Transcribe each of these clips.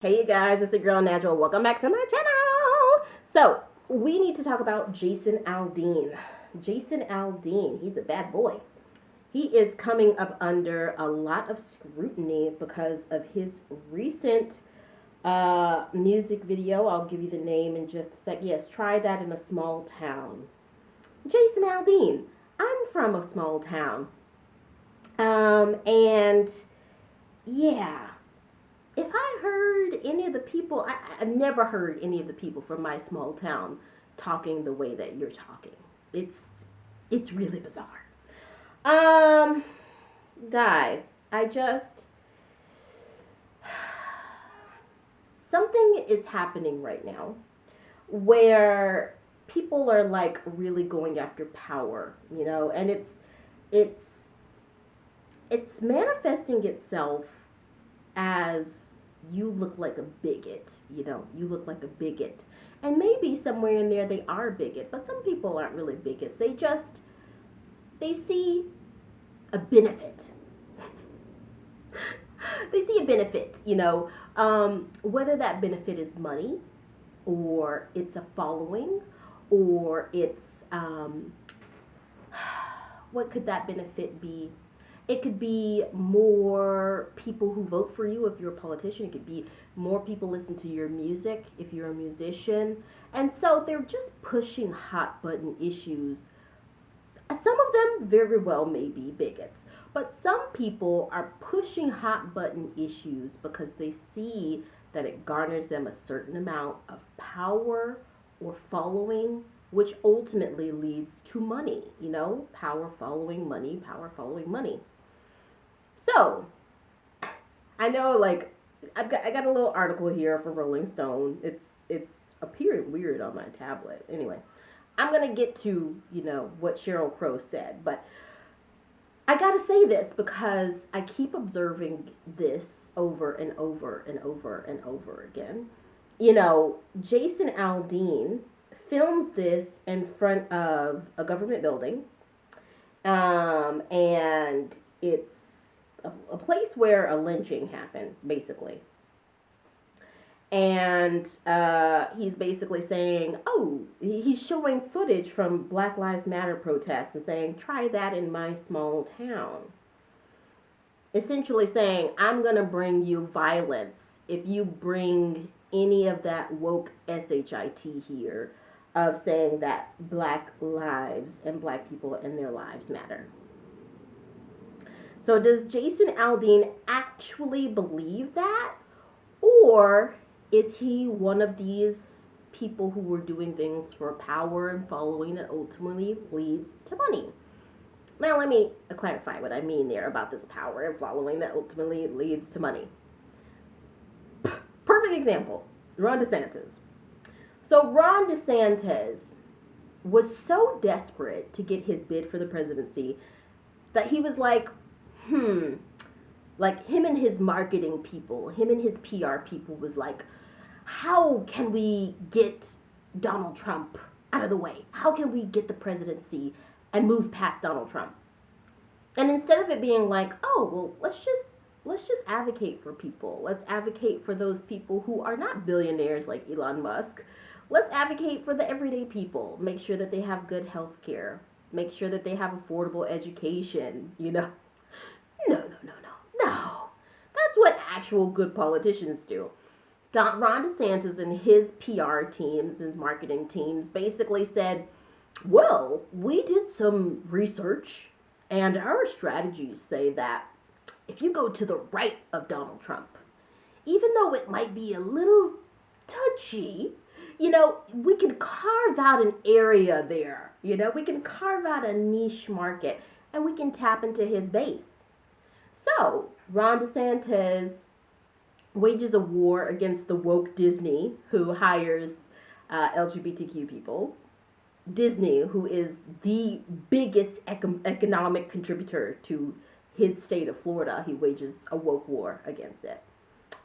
Hey you guys, it's the girl Natural. Welcome back to my channel. So we need to talk about JasonAldean. JasonAldean, he's a bad boy. He is coming up under a lot of scrutiny because of his recent music video. I'll give you the name in just a sec. Yes, try that in a small town. JasonAldean, I'm from a small town. And yeah, if I heard any of the people, I've never heard any of the people from my small town talking the way that you're talking. It's it's really bizarre. Um, Guys, I just something is happening right now where people are like really going after power, and it's it's manifesting itself as you look like a bigot, you look like a bigot. And maybe somewhere in there they are bigot, but some people aren't really bigots. They see a benefit. They see a benefit, whether that benefit is money or it's a following or it's what could that benefit be? It could be more people who vote for you if you're a politician. It could be more people listen to your music if you're a musician. And so they're just pushing hot button issues. Some of them very well may be bigots, but some people are pushing hot button issues because they see that it garners them a certain amount of power or following, which ultimately leads to money. Power following money, power following money. So, I know, like, I got a little article here from Rolling Stone. It's appearing weird on my tablet. Anyway, I'm gonna get to what Sheryl Crow said, but I gotta say this because I keep observing this over and over and over and over again. JasonAldean films this in front of a government building, and it's a place where a lynching happened, basically. And he's basically saying, oh, he's showing footage from Black Lives Matter protests and saying, try that in my small town. Essentially saying, I'm going to bring you violence if you bring any of that woke SHIT here of saying that black lives and black people and their lives matter. So does JasonAldean actually believe that? Or is he one of these people who were doing things for power and following that ultimately leads to money? Now let me clarify what I mean there about this power and following that ultimately leads to money. Perfect example, Rhonda Santos. So Rhonda Santos was so desperate to get his bid for the presidency that he was like him and his marketing people, him and his PR people was like, how can we get Donald Trump out of the way? How can we get the presidency and move past Donald Trump? And instead of it being like, oh, well, let's just advocate for people. Let's advocate for those people who are not billionaires like Elon Musk. Let's advocate for the everyday people. Make sure that they have good health care. Make sure that they have affordable education, No. That's what actual good politicians do. Ron DeSantis and his PR teams and marketing teams basically said, well, we did some research and our strategies say that if you go to the right of Donald Trump, even though it might be a little touchy, we can carve out an area there. We can carve out a niche market and we can tap into his base. So, Ron DeSantis wages a war against the woke Disney, who hires LGBTQ people. Disney, who is the biggest economic contributor to his state of Florida, he wages a woke war against it.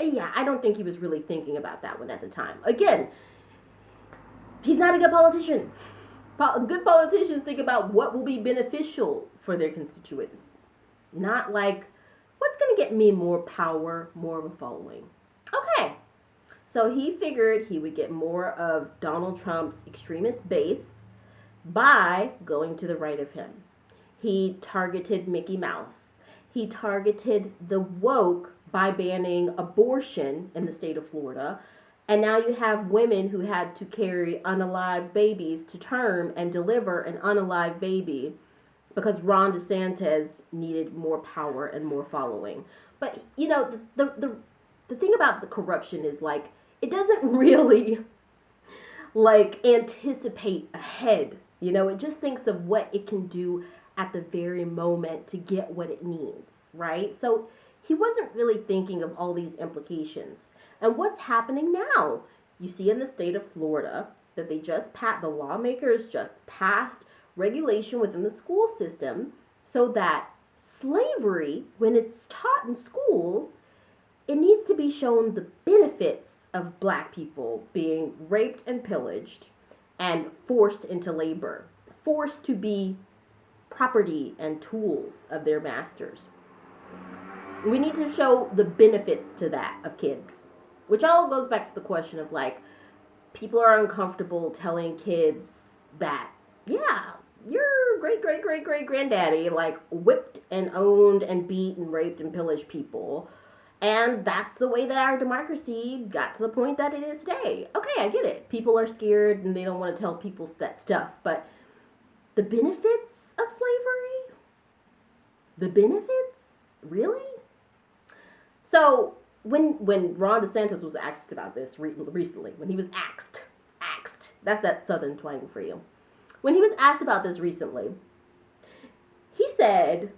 Yeah, I don't think he was really thinking about that one at the time. Again, he's not a good politician. Good politicians think about what will be beneficial for their constituents, not like what's going to get me more power, more of a following. Okay, So he figured he would get more of Donald Trump's extremist base by going to the right of him. He targeted Mickey Mouse. He targeted the woke by banning abortion in the state of Florida. And now you have women who had to carry unalive babies to term and deliver an unalive baby because Rhonda Santos needed more power and more following. But, you know, the thing about the corruption is, like, it doesn't really, like, anticipate ahead. You know, it just thinks of what it can do at the very moment to get what it needs, right? So he wasn't really thinking of all these implications. And what's happening now? You see in the state of Florida that the lawmakers just passed regulation within the school system so that slavery, when it's taught in schools, it needs to be shown the benefits of black people being raped and pillaged and forced into labor, forced to be property and tools of their masters. We need to show the benefits to that of kids, which all goes back to the question of, like, people are uncomfortable telling kids that, yeah, your great granddaddy, like, whipped and owned and beat and raped and pillaged people. And that's the way that our democracy got to the point that it is today. Okay, I get it. People are scared and they don't want to tell people that stuff. But the benefits of slavery? The benefits? Really? So when Rhonda Santos was asked about this recently, when he was asked, that's that southern twang for you. When he was asked about this recently, he said,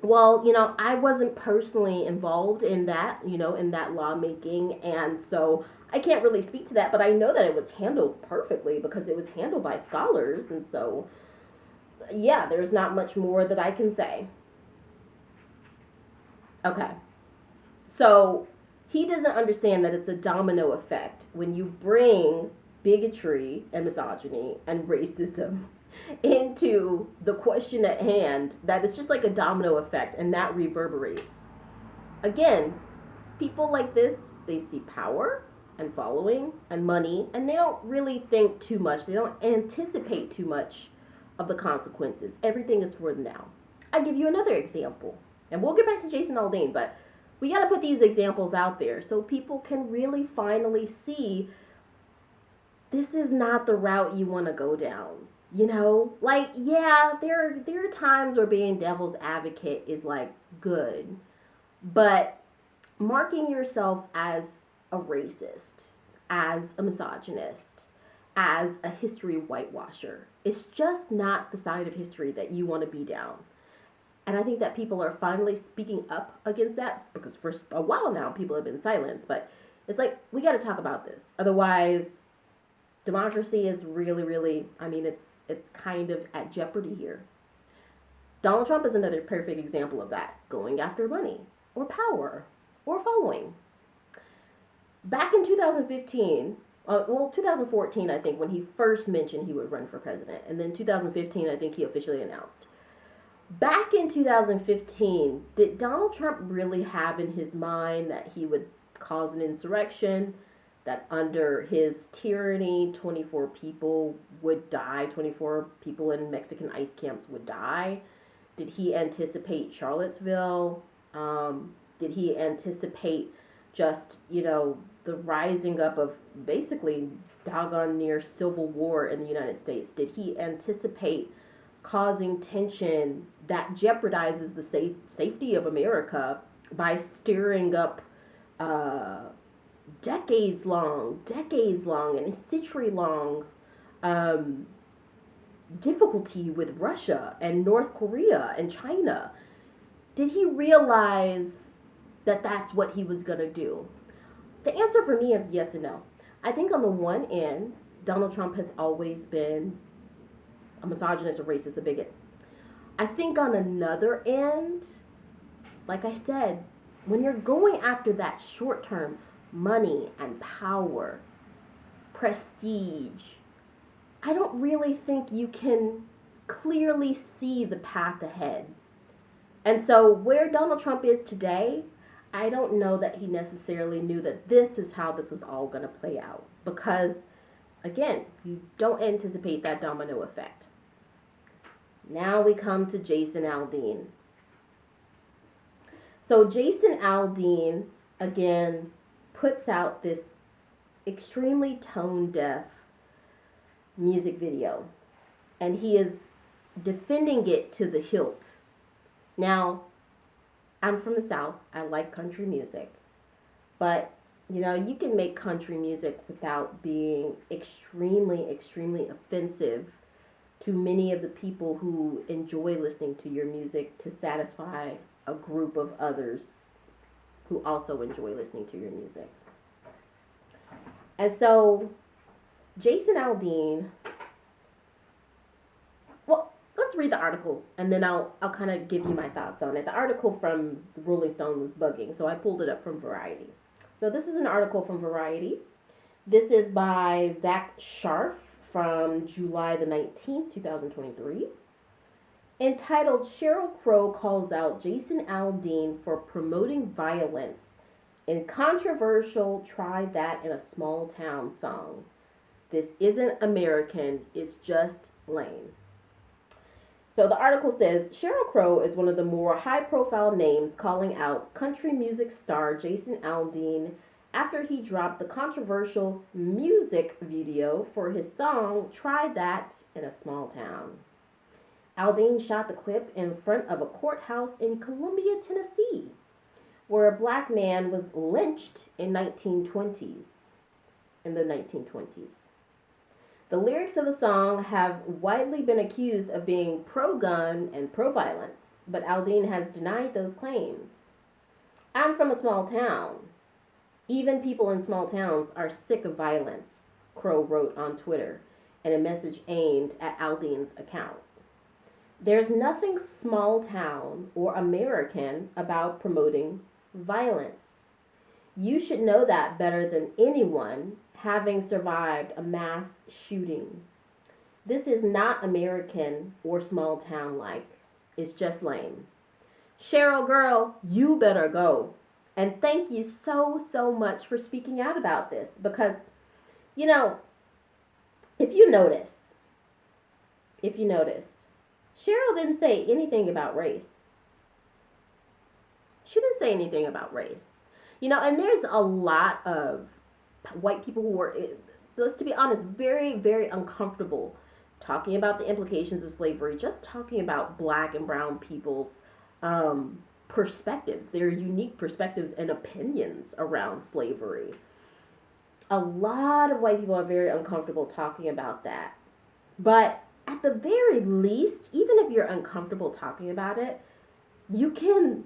well, you know, I wasn't personally involved in that, you know, in that lawmaking, and so I can't really speak to that, but I know that it was handled perfectly because it was handled by scholars, and so, yeah, there's not much more that I can say. Okay. So he doesn't understand that it's a domino effect when you bring bigotry and misogyny and racism into the question at hand, that it's just like a domino effect, and that reverberates. Again, people like this, they see power and following and money, and they don't really think too much. They don't anticipate too much of the consequences. Everything is for the now. I'll give you another example, and we'll get back to JasonAldean, but we got to put these examples out there so people can really finally see this is not the route you want to go down. You know, like, yeah, there are times where being devil's advocate is, like, good, but marking yourself as a racist, as a misogynist, as a history whitewasher, it's just not the side of history that you want to be down. And I think that people are finally speaking up against that, because for a while now people have been silenced, but it's like, we got to talk about this. Otherwise, democracy is really, I mean, it's kind of at jeopardy here. Donald Trump is another perfect example of that, going after money or power or following. Back in 2015, 2014, I think, when he first mentioned he would run for president, and then 2015, I think he officially announced. Back in 2015, did Donald Trump really have in his mind that he would cause an insurrection, that under his tyranny, 24 people would die, 24 people in Mexican ICE camps would die? Did he anticipate Charlottesville? Did he anticipate just, you know, the rising up of basically doggone near civil war in the United States? Did he anticipate causing tension that jeopardizes the safety of America by stirring up decades long and century-long difficulty with Russia and North Korea and China? Did he realize that that's what he was going to do? The answer for me is yes and no. I think on the one end, Donald Trump has always been a misogynist, a racist, a bigot. I think on another end, like I said, when you're going after that short-term money and power, prestige, I don't really think you can clearly see the path ahead. And so where Donald Trump is today, I don't know that he necessarily knew that this is how this was all going to play out. Because, again, you don't anticipate that domino effect. Now we come to JasonAldean. So JasonAldean, again, puts out this extremely tone-deaf music video. And he is defending it to the hilt. Now, I'm from the South. I like country music. But, you know, you can make country music without being extremely, extremely offensive to many of the people who enjoy listening to your music to satisfy a group of others who also enjoy listening to your music. And so, JasonAldean, well, let's read the article and then I'll kind of give you my thoughts on it. The article from the Rolling Stone was bugging, so I pulled it up from Variety. So this is an article from Variety. This is by Zach Sharf from July the 19th, 2023. Entitled, Sheryl Crow calls out JasonAldean for promoting violence in controversial Try That in a Small Town song. This isn't American, it's just lame. So the article says, Sheryl Crow is one of the more high-profile names calling out country music star JasonAldean after he dropped the controversial music video for his song Try That in a Small Town. Aldean shot the clip in front of a courthouse in Columbia, Tennessee, where a black man was lynched in the 1920s. The lyrics of the song have widely been accused of being pro-gun and pro-violence, but Aldean has denied those claims. I'm from a small town. Even people in small towns are sick of violence, Crow wrote on Twitter in a message aimed at Aldean's account. There's nothing small town or American about promoting violence. You should know that better than anyone, having survived a mass shooting. This is not American or small town like. It's just lame. Sheryl, girl, you better go. And thank you so much for speaking out about this. Because, you know, if you noticed, Sheryl didn't say anything about race. She didn't say anything about race. You know, and there's a lot of white people who are, let's to be honest, very, very uncomfortable talking about the implications of slavery, just talking about black and brown people's perspectives, their unique perspectives and opinions around slavery. A lot of white people are very uncomfortable talking about that. But at the very least, even if you're uncomfortable talking about it, you can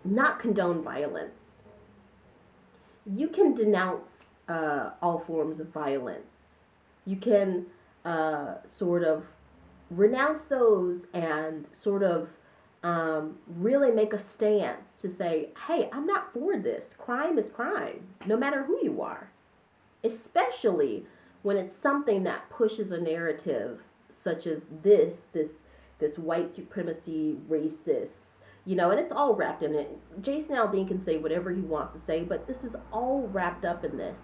not condone violence. You can denounce all forms of violence. You can sort of renounce those and sort of really make a stance to say, hey, I'm not for this. Crime is crime, no matter who you are. Especially when it's something that pushes a narrative such as this white supremacy, racist, you know, and it's all wrapped in it. JasonAldean can say whatever he wants to say, but this is all wrapped up in this.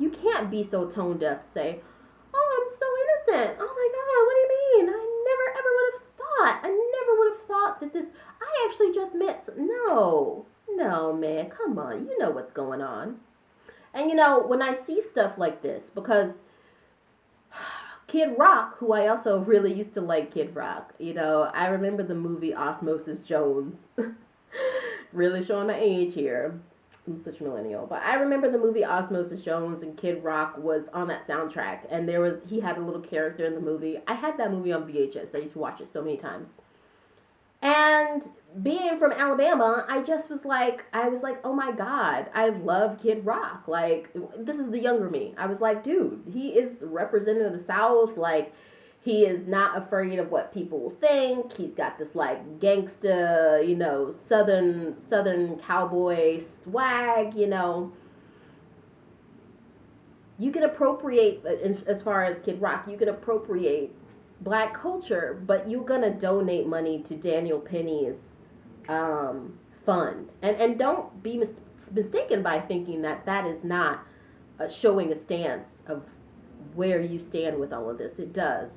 You can't be so tone deaf to say, oh, I'm so innocent. Oh my God, what do you mean? I never ever would have thought. I never would have thought that this, I actually just met, no, man, come on. You know what's going on. And you know, when I see stuff like this, because KidRock, who I also really used to like KidRock, you know, I remember the movie Osmosis Jones. Really showing my age here. I'm such a millennial. But I remember the movie Osmosis Jones, and KidRock was on that soundtrack. And he had a little character in the movie. I had that movie on VHS. I used to watch it so many times. And being from Alabama, I was like, oh my God, I love KidRock. Like, this is the younger me. I was like, dude, he is representing the South. Like, he is not afraid of what people will think. He's got this like gangsta, you know, southern cowboy swag, you know. You can appropriate, as far as KidRock, you can appropriate black culture, but you're gonna donate money to Daniel Penny's fund. And don't be mistaken by thinking that that is not showing a stance of where you stand with all of this. It does.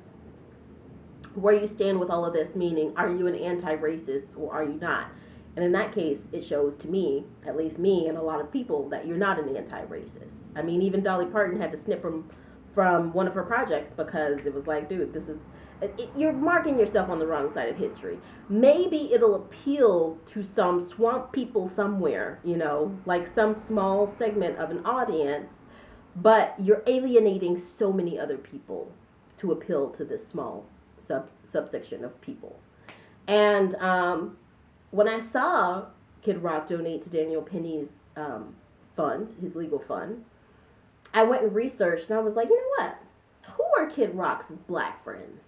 Where you stand with all of this, meaning, are you an anti-racist or are you not? And in that case, it shows to me, at least me and a lot of people, that you're not an anti-racist. I mean, even DollyParton had to snip from one of her projects because it was like, dude, this is, you're marking yourself on the wrong side of history. Maybe it'll appeal to some swamp people somewhere, you know, like some small segment of an audience, but you're alienating so many other people to appeal to this small subsection of people. And when I saw KidRock donate to Daniel Penny's fund, his legal fund, I went and researched, and I was like, you know what? Who are KidRock's black friends?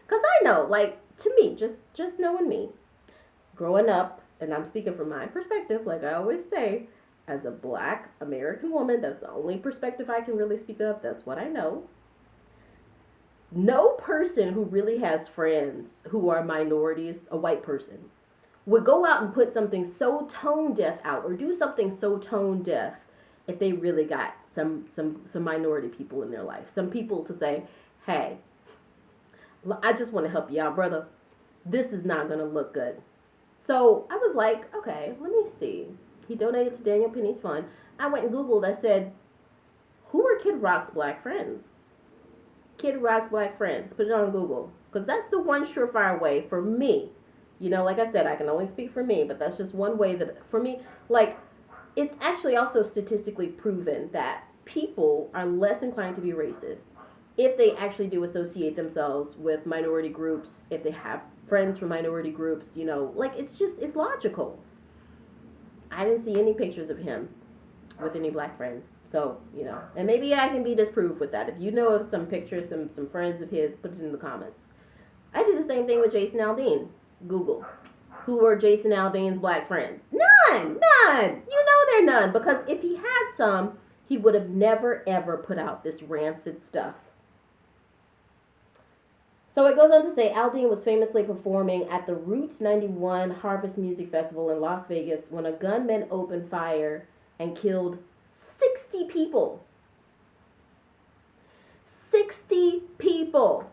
Because I know, like, to me, just knowing me, growing up, and I'm speaking from my perspective, like I always say, as a black American woman, that's the only perspective I can really speak of. That's what I know. No person who really has friends who are minorities, a white person, would go out and put something so tone deaf out or do something so tone deaf if they really got some minority people in their life. Some people to say, hey, I just want to help you out, brother. This is not going to look good. So I was like, okay, let me see. He donated to Daniel Penny's fund. I went and Googled. I said, who are KidRock's black friends? KidRock's black friends. Put it on Google. Because that's the one surefire way for me. You know, like I said, I can only speak for me, but that's just one way that, for me, like, it's actually also statistically proven that people are less inclined to be racist if they actually do associate themselves with minority groups, if they have friends from minority groups, you know, like, it's logical. I didn't see any pictures of him with any black friends. So, you know, and maybe I can be disproved with that. If you know of some pictures, some friends of his, put it in the comments. I did the same thing with JasonAldean. Google. Who are JasonAldean's black friends? None! You know they're none. Because if he had some, he would have never, ever put out this rancid stuff. So it goes on to say, Aldean was famously performing at the Route 91 Harvest Music Festival in Las Vegas when a gunman opened fire and killed 60 people. 60 people.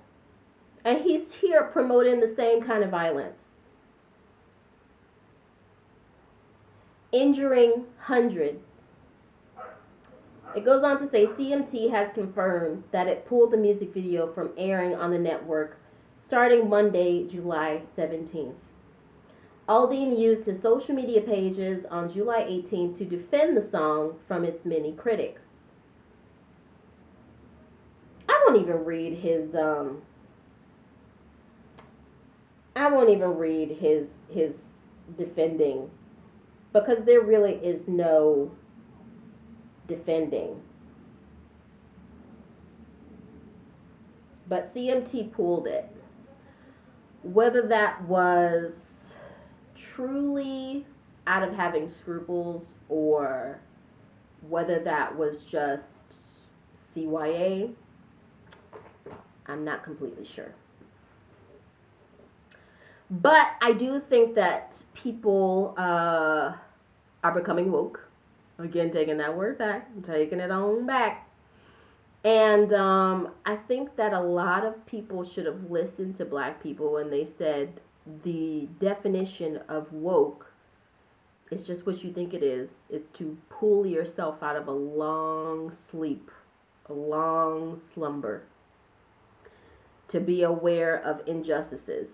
And he's here promoting the same kind of violence. Injuring hundreds. It goes on to say CMT has confirmed that it pulled the music video from airing on the network starting Monday, July 17th. Aldean used his social media pages on July 18th to defend the song from its many critics. I won't even read his defending, because there really is no defending. But CMT pulled it. Whether that was truly out of having scruples or whether that was just CYA, I'm not completely sure. But I do think that people are becoming woke. Again, taking that word back, taking it on back. And I think that a lot of people should have listened to black people when they said the definition of woke is just what you think it is. It's to pull yourself out of a long sleep, a long slumber, to be aware of injustices,